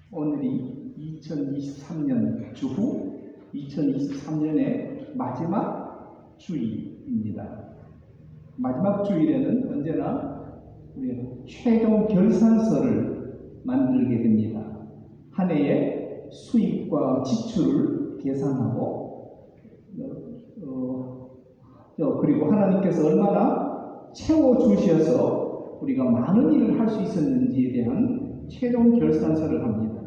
오늘이 2023년 주후 2023년의 마지막 주일입니다. 마지막 주일에는 언제나 우리가 최종 결산서를 만들게 됩니다. 한 해의 수입과 지출을 계산하고 그리고 하나님께서 얼마나 채워주셔서 우리가 많은 일을 할 수 있었는지에 대한 최종 결산서를 합니다.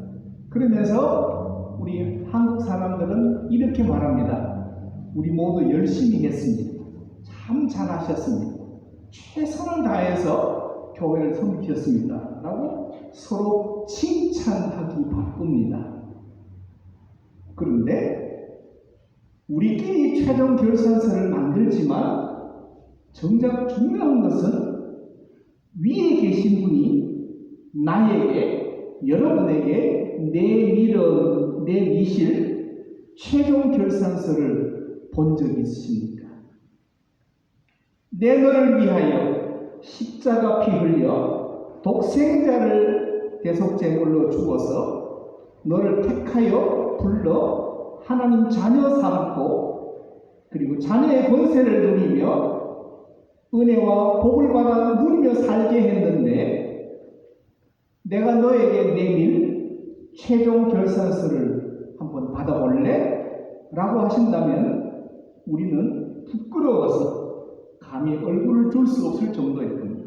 그러면서 우리 한국 사람들은 이렇게 말합니다. 우리 모두 열심히 했습니다. 참 잘하셨습니다. 최선을 다해서 교회를 섬기셨습니다. 라고 서로 칭찬하기 바쁩니다. 그런데 우리끼리 최종 결산서를 만들지만 정작 중요한 것은 위에 계신 분이 나에게, 여러분에게 내미실 최종 결산서를 본 적이 있으십니까? 내 너를 위하여 십자가 피 흘려 독생자를 대속제물로 주어서 너를 택하여 불러 하나님 자녀 삼고 그리고 자녀의 권세를 누리며 은혜와 복을 받아 누리며 살게 했는데 내가 너에게 내밀 최종 결산서를 한번 받아볼래? 라고 하신다면 우리는 부끄러워서 감히 얼굴을 들 수 없을 정도일 겁니다.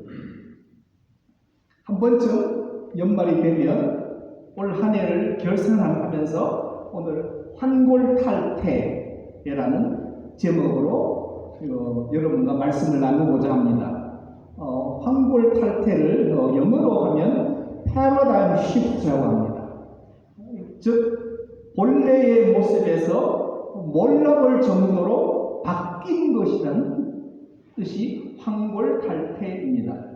한 번쯤 연말이 되면 올 한 해를 결산하면서 오늘 환골탈태라는 제목으로 여러분과 말씀을 나누고자 합니다. 환골탈태를 영어로 하면 paradigm shift라고 합니다. 즉 본래의 모습에서 몰라볼 정도로 바뀐 것이라는 뜻이 환골탈태입니다.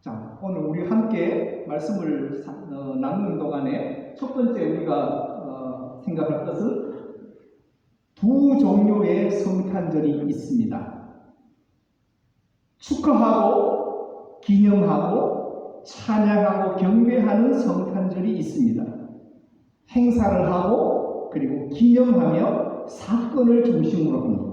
자, 오늘 우리 함께 말씀을 나누는 동안에 첫 번째 우리가 생각할 것은 두 종류의 성탄절이 있습니다. 축하하고 기념하고 찬양하고 경배하는 성탄절이 있습니다. 행사를 하고 그리고 기념하며 사건을 중심으로 합니다.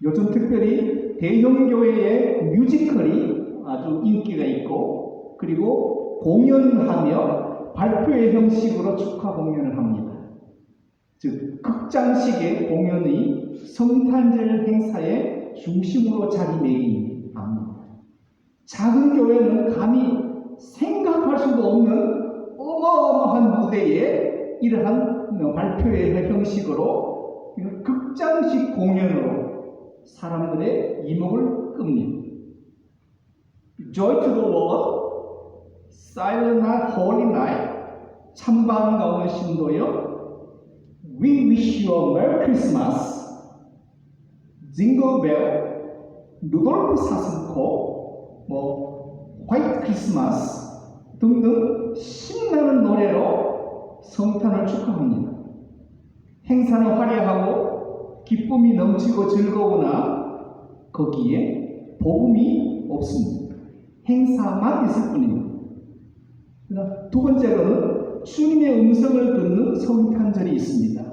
요즘 특별히 대형교회의 뮤지컬이 아주 인기가 있고 그리고 공연하며 발표회 형식으로 축하 공연을 합니다. 즉 극장식의 공연이 성탄절 행사의 중심으로 자리매김합니다. 작은 교회는 감히 생각할 수도 없는 어마어마한 무대에 이러한 발표회 형식으로 극장식 공연으로 사람들의 이목을 끕니다. Joy to the Lord, Silent Night, Holy Night, 찬반가운 신도여 We wish you a Merry Christmas, Jingle Bell, 루돌프 사슴코, White Christmas 등등 신나는 노래로 성탄을 축하합니다. 행사는 화려하고 기쁨이 넘치고 즐거우나 거기에 복음이 없습니다. 행사만 있을 뿐입니다. 두 번째로는 주님의 음성을 듣는 성탄절이 있습니다.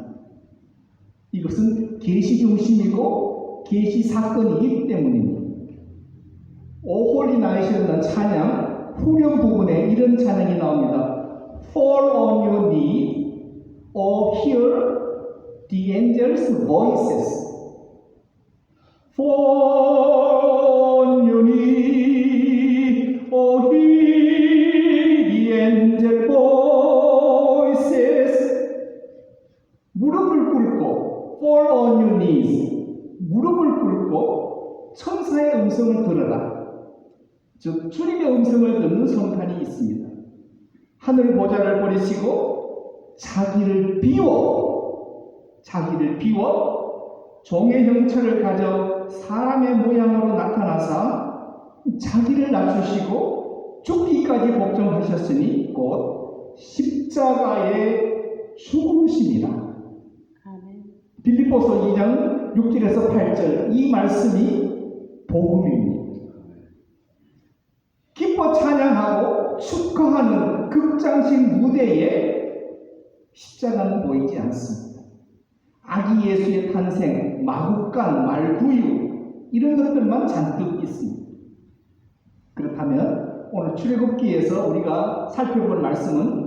이것은 계시 중심이고 계시 사건이기 때문입니다. 오 홀리 나잇이라는 찬양 후렴 부분에 이런 찬양이 나옵니다. Fall on your knees or hear the angels' voices. Fall on your knees or hear the angels' voices. 무릎을 꿇고 fall on your knees 무릎을 꿇고 천사의 음성을 들어라. 즉 주님의 음성을 듣는 성탄이 있습니다. 하늘 보좌를 버리시고 자기를 비워 종의 형체를 가져 사람의 모양으로 나타나사 자기를 낮추시고 죽기까지 복종하셨으니 곧 십자가의 죽으심이라. 아멘. 빌립보서 2장 6절에서 8절 이 말씀이 복음입니다. 축하하는 극장식 무대에 십자가는 보이지 않습니다. 아기 예수의 탄생, 마국간, 말구유 이런 것들만 잔뜩 있습니다. 그렇다면 오늘 출애굽기에서 우리가 살펴볼 말씀은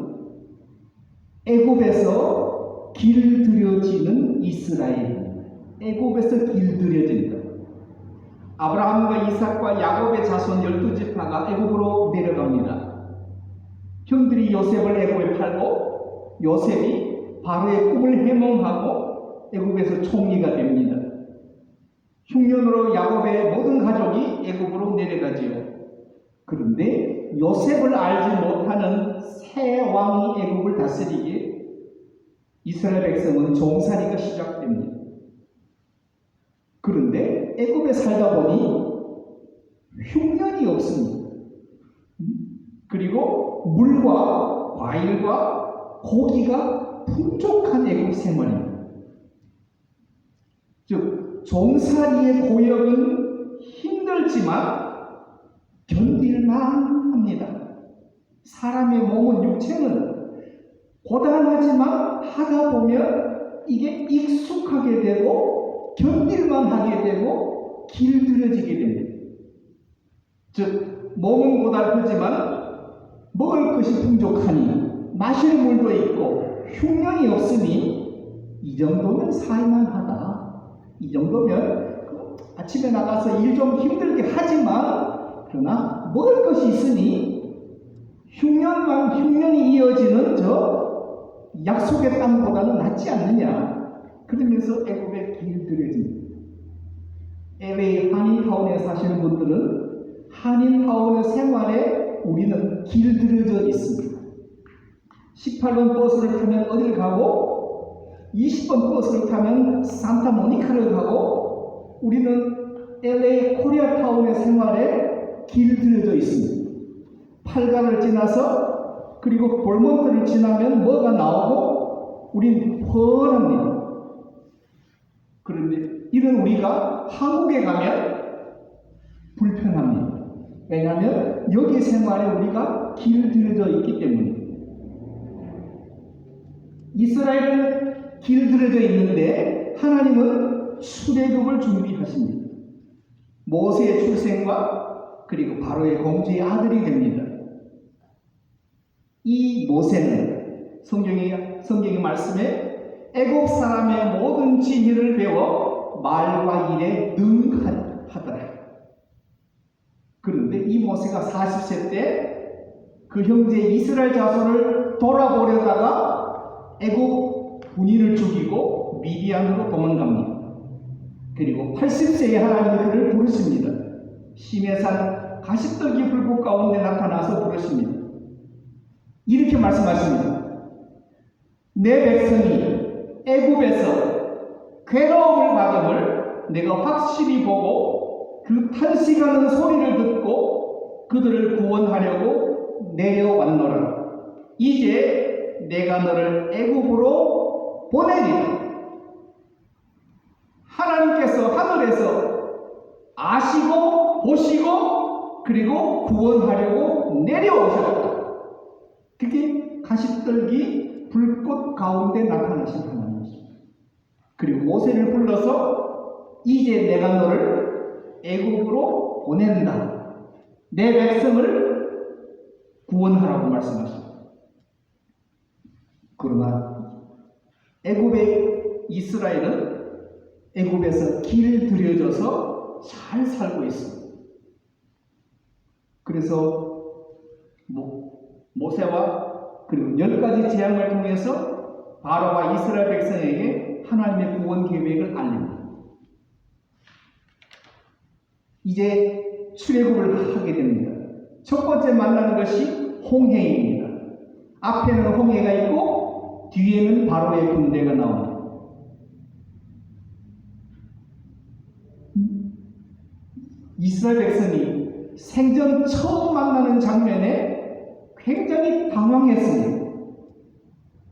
애굽에서 길들여지는 이스라엘입니다. 애굽에서 길들여진다. 아브라함과 이삭과 야곱의 자손 12지파가 애굽으로 내려갑니다. 형들이 요셉을 애굽에 팔고 요셉이 바로의 꿈을 해몽하고 애굽에서 총리가 됩니다. 흉년으로 야곱의 모든 가족이 애굽으로 내려가지요. 그런데 요셉을 알지 못하는 새 왕이 애굽을 다스리기에 이스라엘 백성은 종살이가 시작됩니다. 그런데 애굽에 살다 보니 흉년이 없습니다. 그리고 물과 과일과 고기가 풍족한 애굽 생활입니다. 즉 종살이의 고역은 힘들지만 견딜만 합니다. 사람의 몸은 육체는 고단하지만 하다 보면 이게 익숙하게 되고 견딜만 하게 되고 길들여지게 됩니다. 즉 몸은 고달프지만 먹을 것이 풍족하니 마실 물도 있고 흉년이 없으니 이 정도면 살만하다. 이 정도면 아침에 나가서 일 좀 힘들게 하지만 그러나 먹을 것이 있으니 흉년이 이어지는 저 약속의 땅보다는 낫지 않느냐. 그러면서 애굽에 길들여집니다. LA 한인타운에 사시는 분들은 한인타운의 생활에 우리는 길들여져 있습니다. 18번 버스를 타면 어딜 가고 20번 버스를 타면 산타모니카를 가고 우리는 LA 코리아타운의 생활에 길들여져 있습니다. 팔가를 지나서 그리고 볼몬트를 지나면 뭐가 나오고 우린 훤합니다. 그런데 이런 우리가 한국에 가면 불편합니다. 왜냐하면 여기 생활에 우리가 길들여져 있기 때문입니다. 이스라엘은 길들여져 있는데 하나님은 출애굽을 준비하십니다. 모세의 출생과 그리고 바로의 공주의 아들이 됩니다. 이 모세는 성경의 말씀에 애굽 사람의 모든 지혜를 배워 말과 일에 능하더라. 그런데 이 모세가 40세 때 그 형제 이스라엘 자손을 돌아보려다가 애굽 군인을 죽이고 미디안으로 도망갑니다. 그리고 80세에 하나님이 그를 부르십니다. 시내산 가시떨기 불꽃 가운데 나타나서 부르십니다. 이렇게 말씀하십니다. 내 백성이 애굽에서 괴로움을 받음을 내가 확실히 보고 그 탄식하는 소리를 듣고 그들을 구원하려고 내려왔노라. 이제 내가 너를 애굽으로 보내리라. 하나님께서 하늘에서 아시고 보시고 그리고 구원하려고 내려오셨다. 그게 가시떨기 불꽃 가운데 나타나신 하나님이십니다. 그리고 모세를 불러서 이제 내가 너를 애굽으로 보낸다. 내 백성을 구원하라고 말씀하십니다. 그러나 애굽의 이스라엘은 애굽에서 길들여져서 잘 살고 있습니다. 그래서 모세와 그리고 10가지 재앙을 통해서 바로와 이스라엘 백성에게 하나님의 구원 계획을 알립니다. 이제 출애굽을 하게 됩니다. 첫 번째 만나는 것이 홍해입니다. 앞에는 홍해가 있고 뒤에는 바로의 군대가 나옵니다. 이스라엘 백성이 생전 처음 만나는 장면에 굉장히 당황했습니다.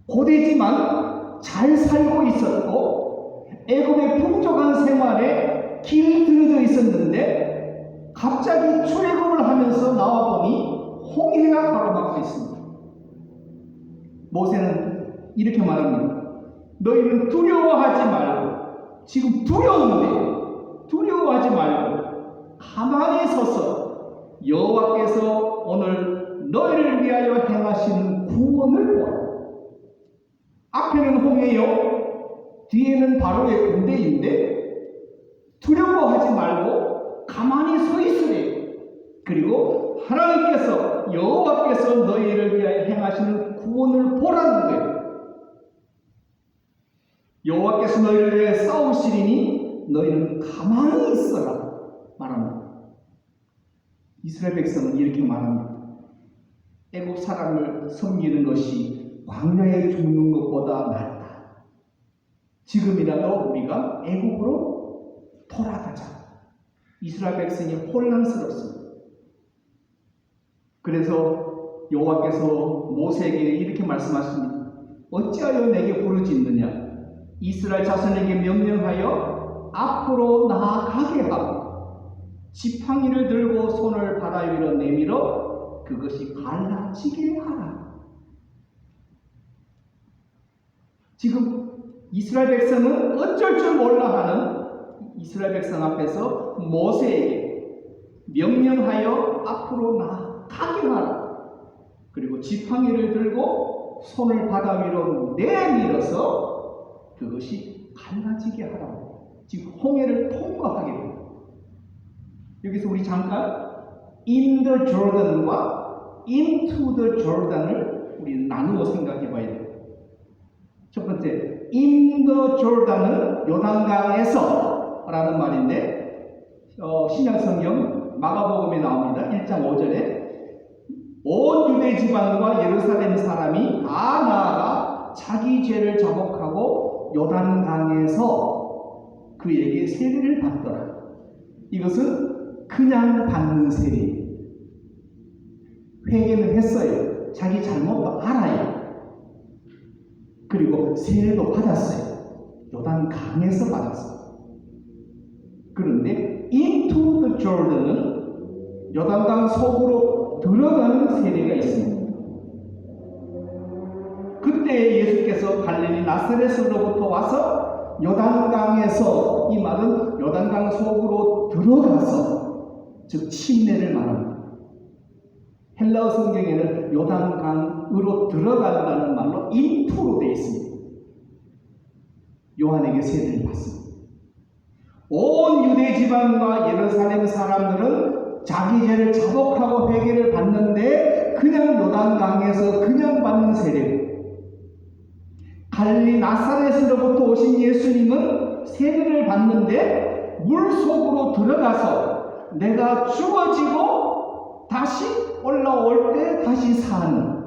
고대지만 잘 살고 있었고 애굽의 풍족한 생활에 길들여져 있었는데 갑자기 출애굽을 하면서 나와보니 홍해가 가로막혀 있습니다. 모세는 이렇게 말합니다. 너희는 두려워하지 말고, 지금 두려운데 두려워하지 말고 가만히 서서 여호와께서 오늘 너희를 위하여 행하시는 구원을 보라. 앞에는 홍해요, 뒤에는 바로의 군대인데 두려워하지 말고 가만히 서 있으래. 그리고 하나님께서, 여호와께서 너희를 위하여 행하시는 구원을 보라는 거예요. 여호와께서 너희를 위해 싸우시리니 너희는 가만히 있어라 말합니다. 이스라엘 백성은 이렇게 말합니다. 애국 사람을 섬기는 것이 광야에 죽는 것보다 낫다. 지금이라도 우리가 애국으로 돌아가자. 이스라엘 백성이 혼란스럽습니다. 그래서 여호와께서 모세에게 이렇게 말씀하십니다. 어찌하여 내게 부르짖느냐? 이스라엘 자손에게 명령하여 앞으로 나아가게 하고 지팡이를 들고 손을 바다 위로 내밀어 그것이 갈라지게 하라. 지금 이스라엘 백성은 어쩔 줄 몰라 하는 이스라엘 백성 앞에서 모세에게 명령하여 앞으로 나아가게 하라. 그리고 지팡이를 들고 손을 바다 위로 내밀어서 그것이 갈라지게 하라고. 지금 홍해를 통과하게 됩니다. 여기서 우리 잠깐 in the Jordan과 into the Jordan을 우리 나누어 생각해 봐야 돼요. 첫 번째, in the Jordan은 요단강에서 라는 말인데 신약성경 마가복음에 나옵니다. 1장 5절에 온 유대 지방과 예루살렘 사람이 다 나아가 자기 죄를 자복하고 요단강에서 그에게 세례를 받더라. 이것은 그냥 받는 세례. 회개는 했어요. 자기 잘못도 알아요. 그리고 세례도 받았어요. 요단강에서 받았어요. 그런데 into the Jordan은 요단강 속으로 들어가는 세례가 있습니다. 그때 예수께서 갈릴리 나사렛으로부터 와서 요단강에서, 이 말은 요단강 속으로 들어가서, 즉 침례를 말합니다. 헬라어 성경에는 요단강으로 들어간다는 말로 into로 되어 있습니다. 요한에게 세례를 받습니다. 온 유대 지방과 예루살렘 사람들은 자기 죄를 자복하고 회개를 받는데 그냥 요단강에서 그냥 받는 세례. 갈릴리 나사렛으로부터 오신 예수님은 세례를 받는데 물 속으로 들어가서 내가 죽어지고 다시 올라올 때 다시 사는,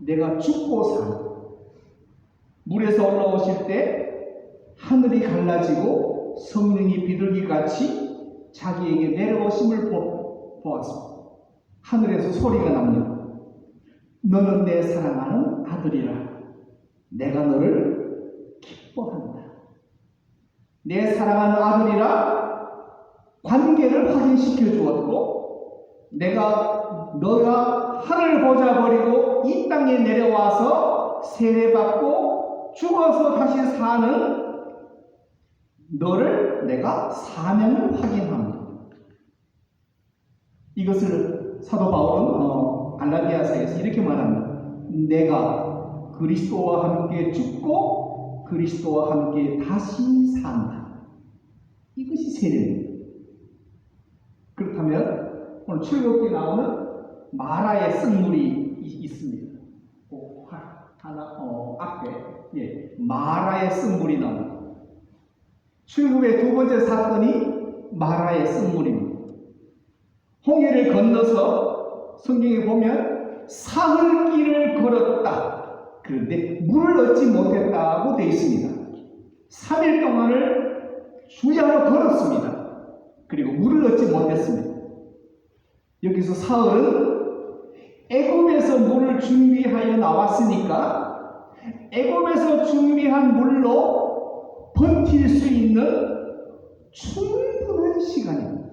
내가 죽고 사는, 물에서 올라오실 때 하늘이 갈라지고 성령이 비둘기같이 자기에게 내려오심을 보았습니다. 하늘에서 소리가 납니다. 너는 내 사랑하는 아들이라. 내가 너를 기뻐한다. 내 사랑하는 아들이라 관계를 확인시켜 주었고, 너가 하늘 보자 버리고 이 땅에 내려와서 세례받고 죽어서 다시 사는 너를 내가 사명을 확인합니다. 이것을 사도 바울은 갈라디아서에서 이렇게 말합니다. 내가 그리스도와 함께 죽고 그리스도와 함께 다시 산다. 이것이 세례입니다. 그렇다면 오늘 출애굽기에 나오는 마라의 쓴물이 있습니다. 앞에 마라의 쓴물이 나옵니다. 출애굽의 두 번째 사건이 마라의 쓴물입니다. 홍해를 건너서 성경에 보면 사흘길을 걸었다. 그런데 물을 얻지 못했다고 되어 있습니다. 3일 동안을 주야로 걸었습니다. 그리고 물을 얻지 못했습니다. 여기서 사흘은 애굽에서 물을 준비하여 나왔으니까 애굽에서 준비한 물로 버틸 수 있는 충분한 시간입니다.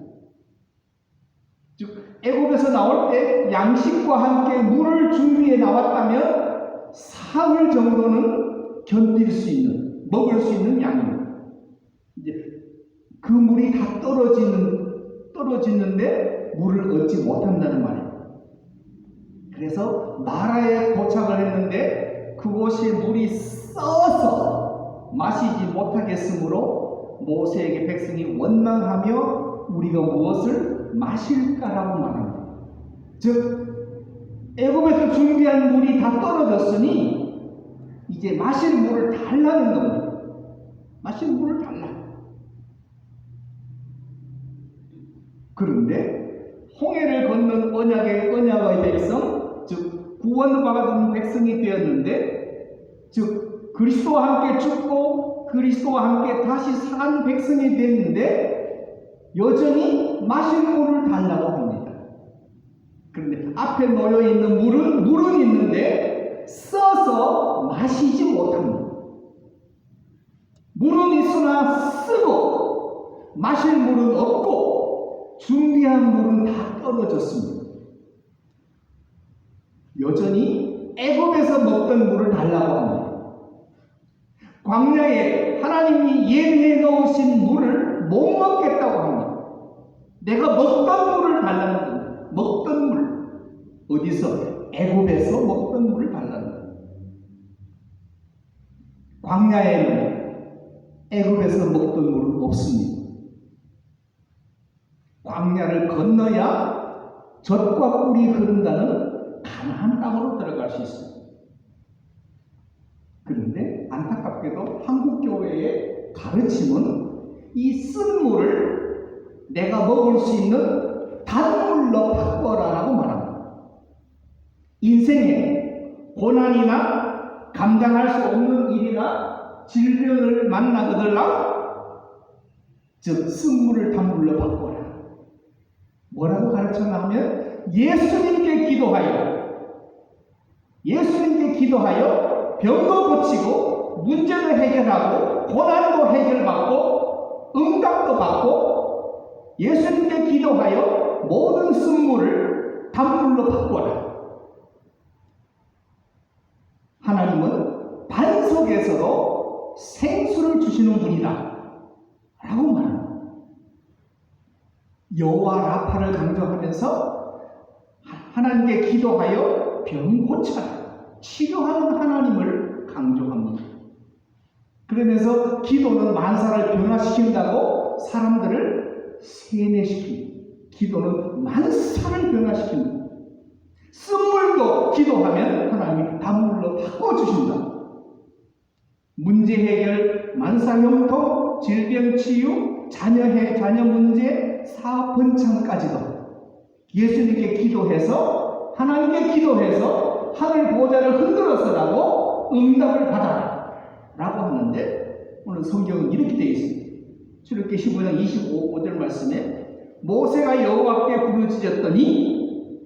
즉 애굽에서 나올 때 양식과 함께 물을 준비해 나왔다면 사흘 정도는 견딜 수 있는, 먹을 수 있는 양입니다. 이제 그 물이 다 떨어지는데 물을 얻지 못한다는 말이에요. 그래서 마라에 도착을 했는데 그곳에 물이 써서 마시지 못하겠으므로 모세에게 백성이 원망하며 우리가 무엇을 마실까라고 말합니다. 즉 애굽에서 준비한 물이 다 떨어졌으니 이제 마실 물을 달라는 겁니다. 마실 물을 달라. 그런데 홍해를 건넌 언약의 백성, 즉 구원받은 백성이 되었는데, 즉 그리스도와 함께 죽고 그리스도와 함께 다시 산 백성이 됐는데 여전히 마실 물을 달라고 합니다. 그런데 앞에 놓여 있는 물은 있는데 써서 마시지 못합니다. 물은 있으나 쓰고 마실 물은 없고 준비한 물은 다 떨어졌습니다. 여전히 애굽에서 먹던 물을 달라고 합니다. 광야에 하나님이 예비해 놓으신 물을 못 먹겠다고 합니다. 내가 먹던 물을 달라는 겁니다. 먹던 물. 어디서? 애굽에서 먹던 물을 달라는 겁니다. 광야에는 애굽에서 먹던 물은 없습니다. 광야를 건너야 젖과 꿀이 흐른다는 가나안 땅으로 들어갈 수 있습니다. 그런데 안타깝게도 한국 교회의 가르침은 이 쓴 물을 내가 먹을 수 있는 단물로 바꿔라라고 말합니다. 인생에 고난이나 감당할 수 없는 일이나 질병을 만나거들라 즉 쓴 물을 단물로 바꿔라. 뭐라고 가르쳤냐면 예수님께 기도하여 병도 고치고 문제도 해결하고 고난도 해결받고 응답도 받고 예수님께 기도하여 모든 쓴물을 단물로 바꿔라. 하나님은 반석에서도 생수를 주시는 분이다 라고 말합니다. 여호와 라파를 강조하면서 하나님께 기도하여 병 고쳐라. 치료하는 하나님을 강조합니다. 그러면서 기도는 만사를 변화시킨다고 사람들을 세뇌시킵니다. 기도는 만사를 변화시킵니다. 쓴물도 기도하면 하나님이 단물로 바꿔주신다. 문제 해결, 만사형통, 질병 치유, 자녀 문제, 사업 번창까지도 예수님께 기도해서 하나님께 기도해서 하늘 보좌를 흔들어서라고 응답을 받아라 라고 하는데 오늘 성경은 이렇게 되어 있습니다. 출애굽기 15장 25절 말씀에 모세가 여호와께 부르짖었더니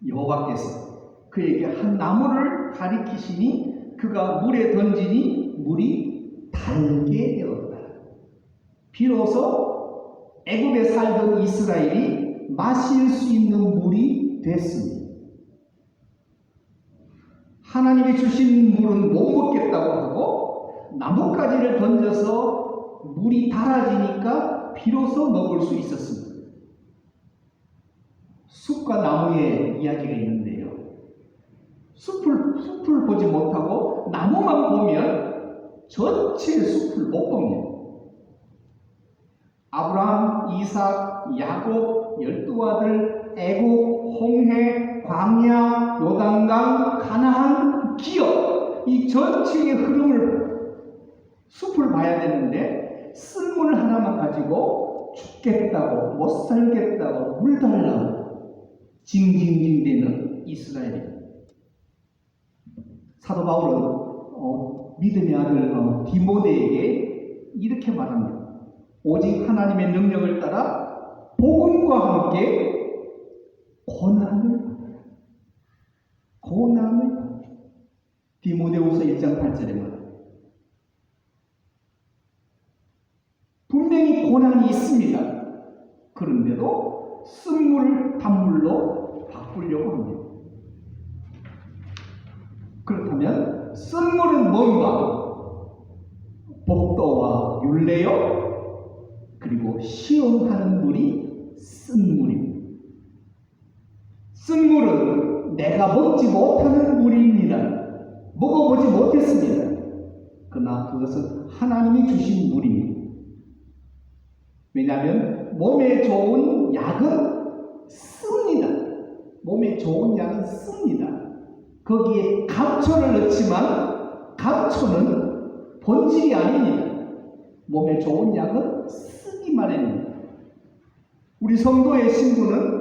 여호와께서 그에게 한 나무를 가리키시니 그가 물에 던지니 물이 달게 되었다. 비로소 애굽에 살던 이스라엘이 마실 수 있는 물이 됐습니다. 하나님이 주신 물은 못 먹겠다고 하고 나뭇가지를 던져서 물이 달아지니까 비로소 먹을 수 있었습니다. 숲과 나무의 이야기가 있는데요. 숲을 보지 못하고 나무만 보면 전체 숲을 못 봅니다. 아브라함, 이삭, 야곱, 12아들, 애국, 홍해, 광야, 요단강, 가나안, 기업 이 전체의 흐름을 숲을 봐야 되는데 쓴물 하나만 가지고 죽겠다고 못 살겠다고 물 달라고 징징징대는 이스라엘입니다. 사도 바울은 믿음의 아들 디모데에게 이렇게 말합니다. 오직 하나님의 능력을 따라 복음과 함께 고난을 디모데후서 1장 8절에 말합니다. 분명히 고난이 있습니다. 그런데도 쓴물을 단물로 바꾸려고 합니다. 그렇다면 쓴물은 뭔가? 법도와 율례요, 그리고 시험하는 물이 쓴물입니다. 쓴물은 내가 먹지 못하는 물입니다. 먹어보지 못했습니다. 그러나 그것은 하나님이 주신 물입니다. 왜냐하면 몸에 좋은 약은 씁니다. 몸에 좋은 약은 씁니다. 거기에 감초를 넣지만 감초는 본질이 아닙니다. 몸에 좋은 약은 쓰기 마련입니다. 우리 성도의 신분은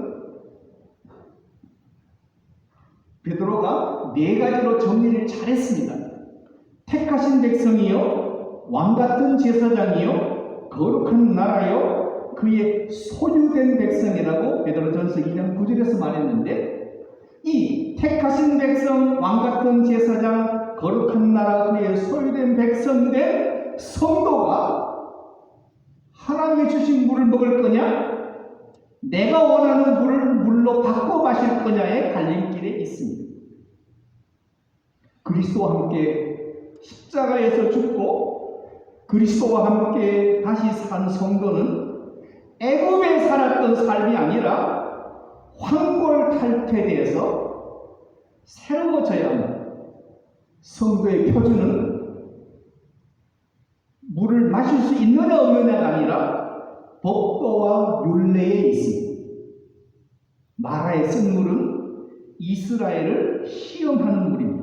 베드로가 4가지로 정리를 잘했습니다. 택하신 백성이요, 왕같은 제사장이요, 거룩한 나라요, 그의 소유된 백성이라고 베드로전서 2장 9절에서 말했는데, 이 택하신 백성, 왕같은 제사장, 거룩한 나라, 그의 소유된 백성된 성도가 하나님이 주신 물을 먹을 거냐, 내가 원하는 물을 물로 바꿔 마실 거냐의 갈림길에 있습니다. 그리스도와 함께 십자가에서 죽고 그리스도와 함께 다시 산 성도는 애굽에 살았던 삶이 아니라 황골탈퇴돼서 새로워져야 합니다. 성도의 표준은 물을 마실 수 있느냐 없느냐가 아니라 법도와 율례에 있습니다. 마라의 쓴물은 이스라엘을 시험하는 물입니다.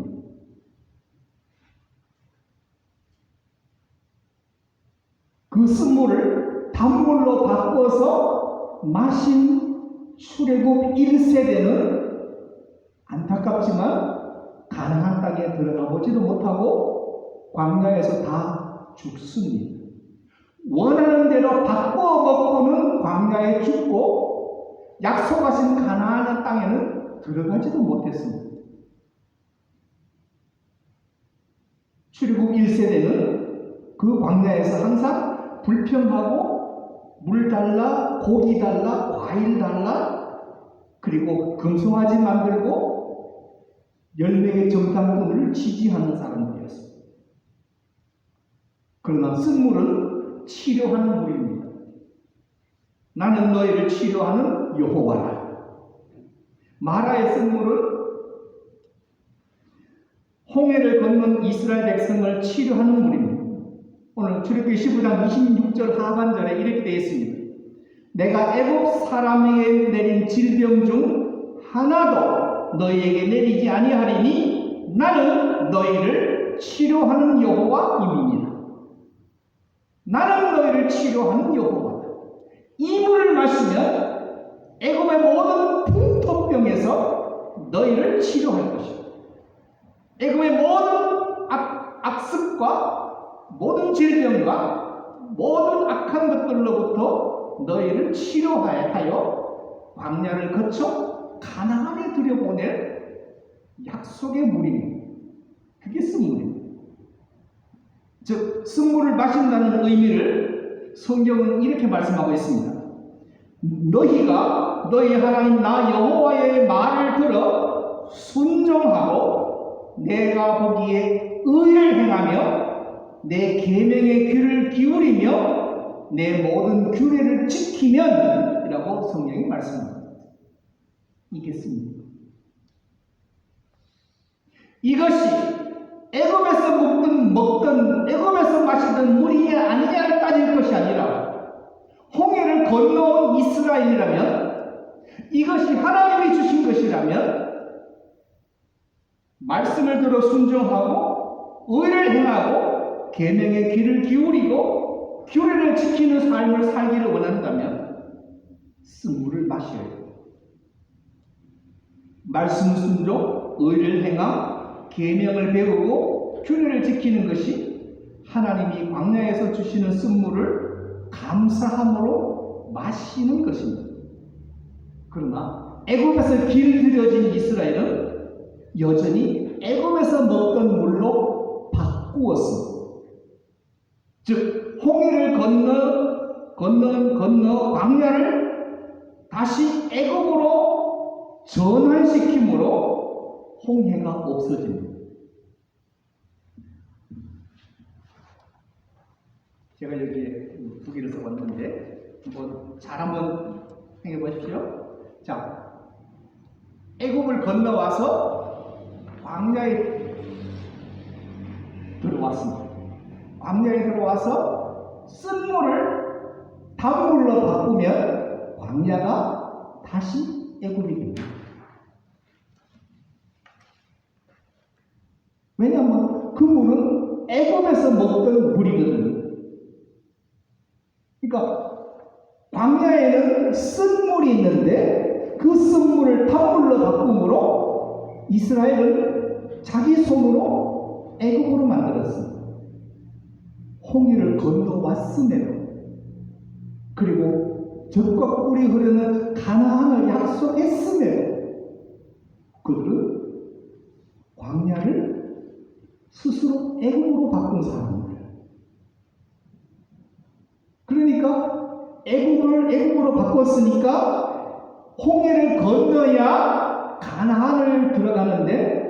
그 쓴물을 단물로 바꿔서 마신 출애굽 1세대는 안타깝지만 가나안 땅에 들어가 보지도 못하고 광야에서 다 죽습니다. 원하는 대로 바꿔 먹고는 광야에 죽고 약속하신 가나안 땅에는 들어가지도 못했습니다. 출애굽 1세대는 그 광야에서 항상 불평하고 물 달라, 고기 달라, 과일 달라, 그리고 금송아지 만들고 10명의 정탐꾼을 지지하는 사람들이었습니다. 그러나 쓴물은 치료하는 물입니다. 나는 너희를 치료하는 여호와라. 마라의 쓴물은 홍해를 건넌 이스라엘 백성을 치료하는 물입니다. 오늘 출애굽기 15장 26절 하반절에 이렇게 되어 있습니다. 내가 애굽 사람에게 내린 질병 중 하나도 너희에게 내리지 아니하리니 나는 너희를 치료하는 여호와임이니라. 나는 너희를 치료하는 여호와다. 이 물을 마시면 애굽의 모든 풍토병에서 너희를 치료할 것이다. 애굽의 모든 악습과 모든 질병과 모든 악한 것들로부터 너희를 치료하여 광야를 거쳐 가나안에 들여보낼 약속의 물입니다. 그게 쓴물입니다. 즉 쓴물을 마신다는 의미를 성경은 이렇게 말씀하고 있습니다. 너희가 너희 하나님 나 여호와의 말을 들어 순종하고 내가 보기에 의를 행하며 내 계명의 귀를 기울이며 내 모든 규례를 지키면 이라고 성경이 말씀합니다. 이겠습니다. 이것이 애굽에서 먹던 애굽에서 마시던 물이 아니냐를 따질 것이 아니라 홍해를 건너온 이스라엘이라면 이것이 하나님이 주신 것이라면 말씀을 들어 순종하고 의를 행하고 계명의 귀를 기울이고 규례를 지키는 삶을 살기를 원한다면 쓴물을 마셔야 해요. 말씀 순종, 의를 행함, 계명을 배우고 규례를 지키는 것이 하나님이 광야에서 주시는 쓴물을 감사함으로 마시는 것입니다. 그러나 애굽에서 길들여진 이스라엘은 여전히 애굽에서 먹던 물로 바꾸었습니다. 즉 홍해를 건너 광야를 다시 애굽으로 전환시킴으로 홍해가 없어집니다. 제가 여기에 두 개를 써봤는데 한번 생각해 보십시오. 자, 애굽을 건너와서 광야에 들어왔습니다. 광야에 들어와서 쓴 물을 단물로 바꾸면 광야가 다시 애굽이 됩니다. 왜냐하면 그 물은 애굽에서 먹던 물이거든요. 그러니까 광야에는 쓴 물이 있는데 그 쓴 물을 단물로 바꿈으로 이스라엘은 자기 손으로 애굽으로 만들었습니다. 홍해를 건너왔음에도 그리고 젖과 꿀이 흐르는 가나안을 약속했음에도 그들은 광야를 스스로 애굽으로 바꾼 사람입니다. 그러니까 애굽으로 바꿨으니까 홍해를 건너야 가나안을 들어가는데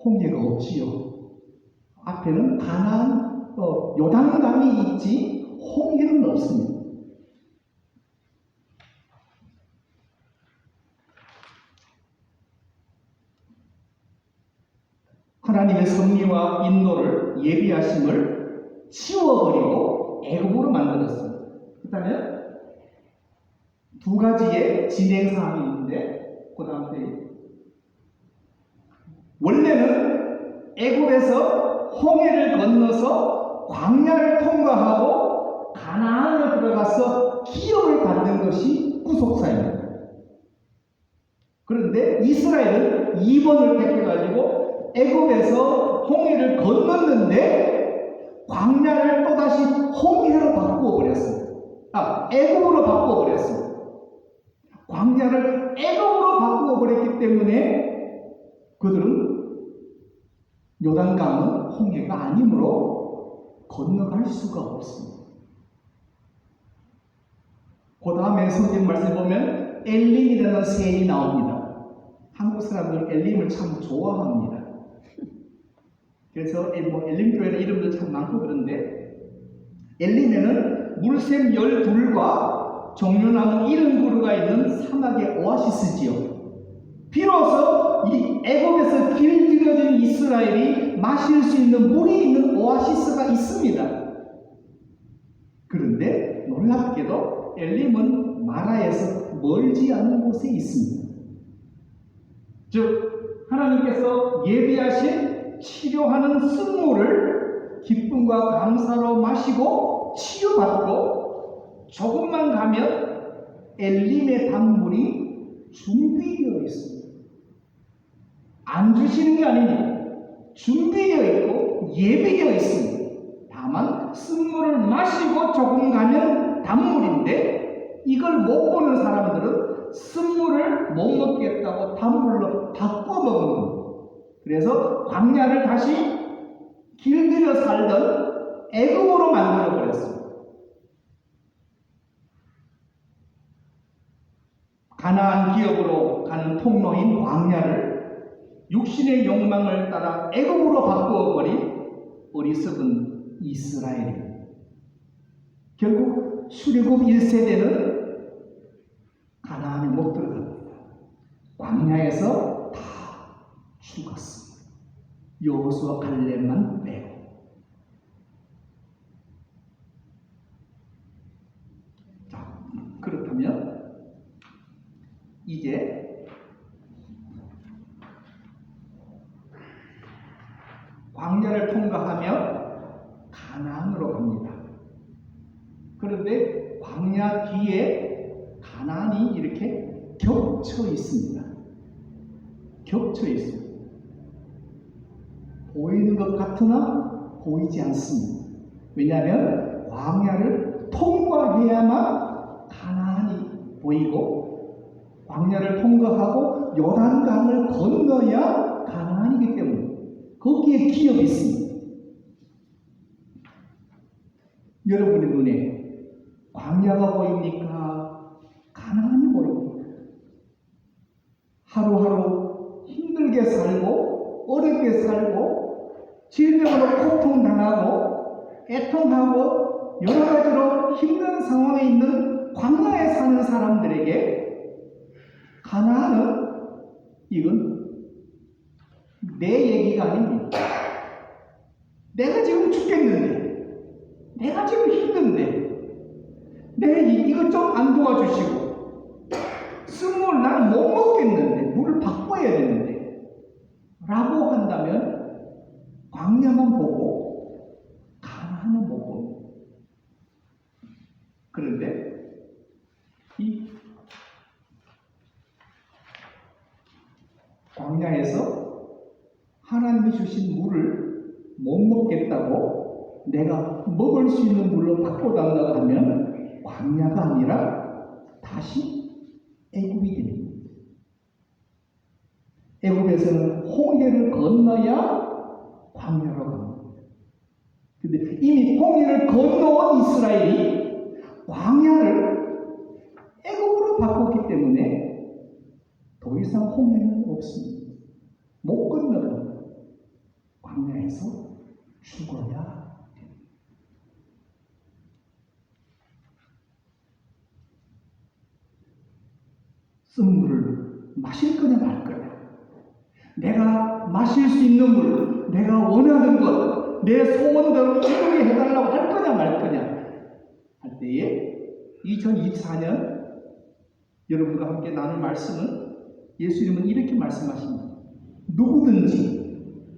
홍해가 없지요. 앞에는 가나안 요단강이 있지 홍해는 없습니다. 하나님의 섭리와 인도를 예비하심을 치워버리고 애굽으로 만들었습니다. 그다음에 두 가지의 진행 사항이 있는데 그 다음에 원래는 애굽에서 홍해를 건너서 광야를 통과하고 가나안을 들어가서 기업을 받는 것이 구속사입니다. 그런데 이스라엘은 2번을 택해가지고 애굽에서 홍해를 건넜는데 광야를 또다시 홍해로 바꾸어 버렸습니다. 애굽으로 바꾸어 버렸습니다. 광야를 애굽으로 바꾸어 버렸기 때문에 그들은 요단강은 홍해가 아니므로 건너갈 수가 없습니다. 그 다음에 성경 말씀 보면 엘림이라는 새이 나옵니다. 한국 사람들은 엘림을 참 좋아합니다. 그래서 엘림교회는 이름도 참 많고 그런데 엘림에는 물샘 12과 종려나무 70그루가 있는 사막의 오아시스지요. 비로소 이 애굽에서 길들여진 이스라엘이 마실 수 있는 물이 있는 오아시스가 있습니다. 그런데 놀랍게도 엘림은 마라에서 멀지 않은 곳에 있습니다. 즉 하나님께서 예비하신 치료하는 쓴물을 기쁨과 감사로 마시고 치유받고 조금만 가면 엘림의 단물이 준비되어 있습니다. 안 주시는 게 아닙니다. 준비되어 있고 예비되어 있습니다. 다만 쓴물을 마시고 조금 가면 단물인데 이걸 못 보는 사람들은 쓴물을 못 먹겠다고 단물로 바꿔 먹는 겁니다. 그래서 광야를 다시 길들여 살던 애굽으로 만들어 버렸습니다. 가나안 기업으로 가는 통로인 광야를 육신의 욕망을 따라 애굽으로 바꾸어 버린 어리석은 이스라엘입니다. 결국 출애굽 1세대는 가나안에 못 들어갑니다. 광야에서 다 죽었습니다. 여호수아 갈렙만 빼고. 자, 그렇다면 이제 광야를 통과하며 가나안으로 갑니다. 그런데 광야 뒤에 가나안이 이렇게 겹쳐 있습니다. 겹쳐 있습니다. 보이는 것 같으나 보이지 않습니다. 왜냐하면 광야를 통과해야만 가나안이 보이고 광야를 통과하고 요단강을 건너야 가나안이기 때문에 거기에 기업이 있습니다. 여러분의 눈에 광야가 보입니까? 가나안이 힘들게 살고 질병으로 고통당하고 애통하고 여러 가지로 힘든 상황에 있는 광야에 사는 사람들에게 가나안은 이건 내 얘기가 아닙니다. 내가 지금 죽겠는데, 내가 지금 힘든데, 이것 좀 안 도와주시고, 쑥물 나는 못 먹겠는데, 물을 바꿔야 되는데, 라고 한다면, 광야만 보고, 가나안은 못 봅니다. 그런데, 이 광야에서 하나님이 주신 물을 못 먹겠다고 내가 먹을 수 있는 물로 바꿔달라고 하면 광야가 아니라 다시 애굽이 됩니다. 애굽에서는 홍해를 건너야 광야로 갑니다. 근데 이미 홍해를 건너온 이스라엘이 광야를 애굽으로 바꿨기 때문에 더 이상 홍해는 없습니다. 못 건너갑니다. 광야에서 죽어야 됩니다. 쓴물을 마실 거냐 말 거냐. 내가 마실 수 있는 물, 내가 원하는 것, 내 소원대로 이루게 해달라고 할 거냐 말 거냐 할 때에 2024년 여러분과 함께 나눌 말씀은 예수님은 이렇게 말씀하십니다. 누구든지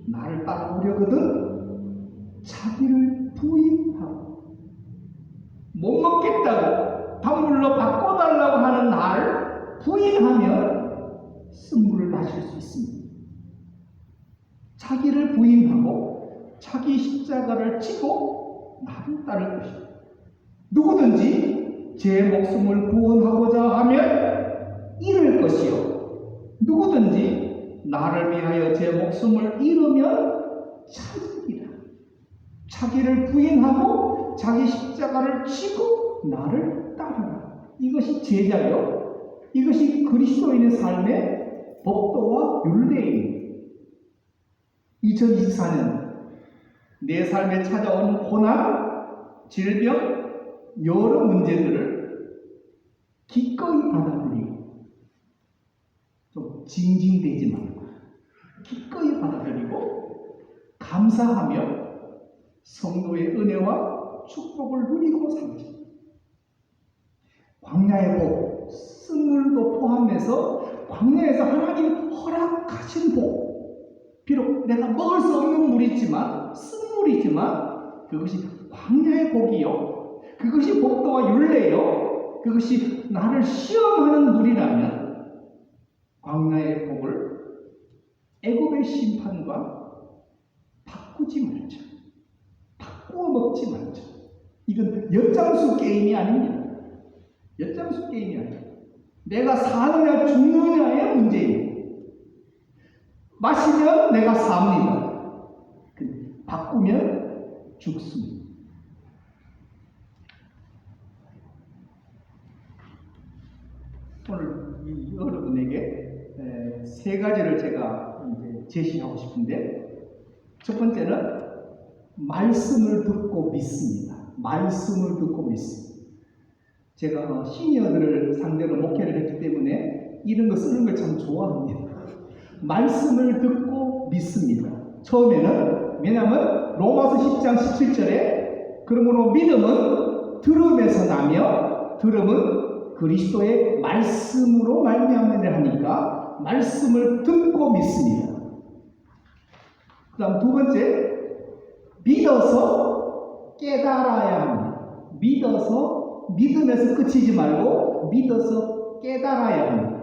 나를 따라오려거든 자기를 부인하고 못 먹겠다고 단물로 바꿔달라고 하는 나를 부인하면 쓴물을 마실 수 있습니다. 자기를 부인하고 자기 십자가를 지고 나를 따를 것입니다. 누구든지 제 목숨을 구원하고자 하면 잃을 것이요 누구든지 나를 위하여 제 목숨을 잃으면 찾으리라. 자기를 부인하고 자기 십자가를 지고 나를 따르라. 이것이 제자요. 이것이 그리스도인의 삶의 법도와 율례입니다. 2024년 내 삶에 찾아온 고난, 질병, 여러 문제들을 기꺼이 받아들이고 좀 징징대지 말고 기꺼이 받아들이고 감사하며 성도의 은혜와 축복을 누리고 살지. 광야의 복, 쓴물도 포함해서 광야에서 하나님 허락하신 복, 비록 내가 먹을 수 없는 물이지만 쓴물이지만 그것이 광야의 복이요, 그것이 복도와 율례요, 그것이 나를 시험하는 물이라면 광야의 복을 애굽의 심판과 바꾸지 말자. 바꾸어 먹지 말자. 이건 엿장수 게임이 아닙니다. 엿장수 게임이 아니야. 내가 사느냐 죽느냐의 문제입니다. 마시면 내가 삽니다. 바꾸면 죽습니다. 오늘 여러분에게 세 가지를 제가 이제 제시하고 싶은데, 첫 번째는 말씀을 듣고 믿습니다. 말씀을 듣고 믿습니다. 제가 시니어들을 상대로 목회를 했기 때문에 이런 거 쓰는 걸 참 좋아합니다. 말씀을 듣고 믿습니다. 처음에는, 왜냐하면 로마서 10장 17절에 그러므로 믿음은 들음에서 나며 들음은 그리스도의 말씀으로 말미암느니라 하니까 말씀을 듣고 믿습니다. 그 다음 두 번째, 믿어서 깨달아야 합니다. 믿어서 믿음에서 끝이지 말고 믿어서 깨달아야 합니다.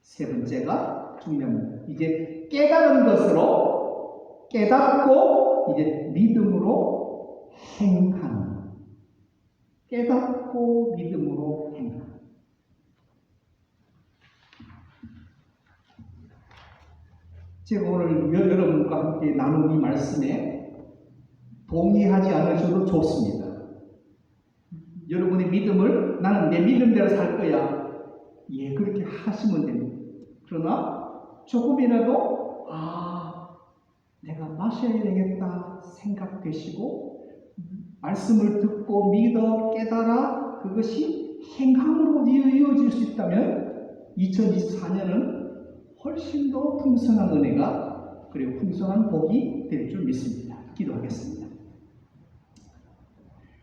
세 번째가 중요합니다. 이제 깨달은 것으로 깨닫고 이제 믿음으로 행하는, 깨닫고 믿음으로 행하는. 제가 오늘 여러분과 함께 나눈 이 말씀에 동의하지 않으셔도 좋습니다. 여러분의 믿음을 나는 내 믿음대로 살 거야, 예, 그렇게 하시면 됩니다. 그러나 조금이라도 내가 마셔야 되겠다 생각되시고 말씀을 듣고 믿어 깨달아 그것이 행함으로 이어질 수 있다면 2024년은 훨씬 더 풍성한 은혜가 그리고 풍성한 복이 될 줄 믿습니다. 기도하겠습니다.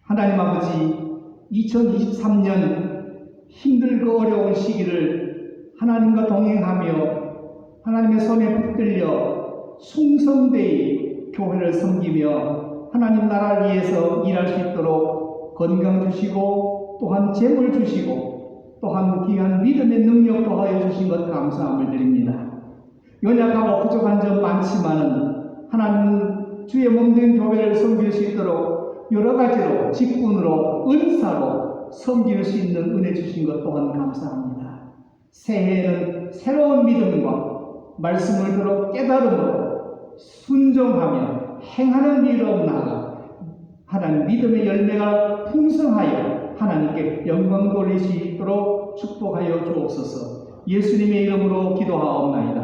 하나님 아버지, 2023년 힘들고 어려운 시기를 하나님과 동행하며 하나님의 손에 붙들려 충성되이 교회를 섬기며 하나님 나라를 위해서 일할 수 있도록 건강 주시고 또한 재물 주시고 또한 귀한 믿음의 능력 더하여 주신 것 감사함을 드립니다. 연약하고 부족한 점 많지만은 하나님 주의 몸된 교회를 섬길 수 있도록 여러 가지로 직분으로 은사로 섬길 수 있는 은혜 주신 것 또한 감사합니다. 새해에는 새로운 믿음과 말씀을 들어 깨달음으로 순종하며 행하는 일로 나아가 하나님 믿음의 열매가 풍성하여 하나님께 영광 돌릴 수 있도록 축복하여 주옵소서. 예수님의 이름으로 기도하옵나이다.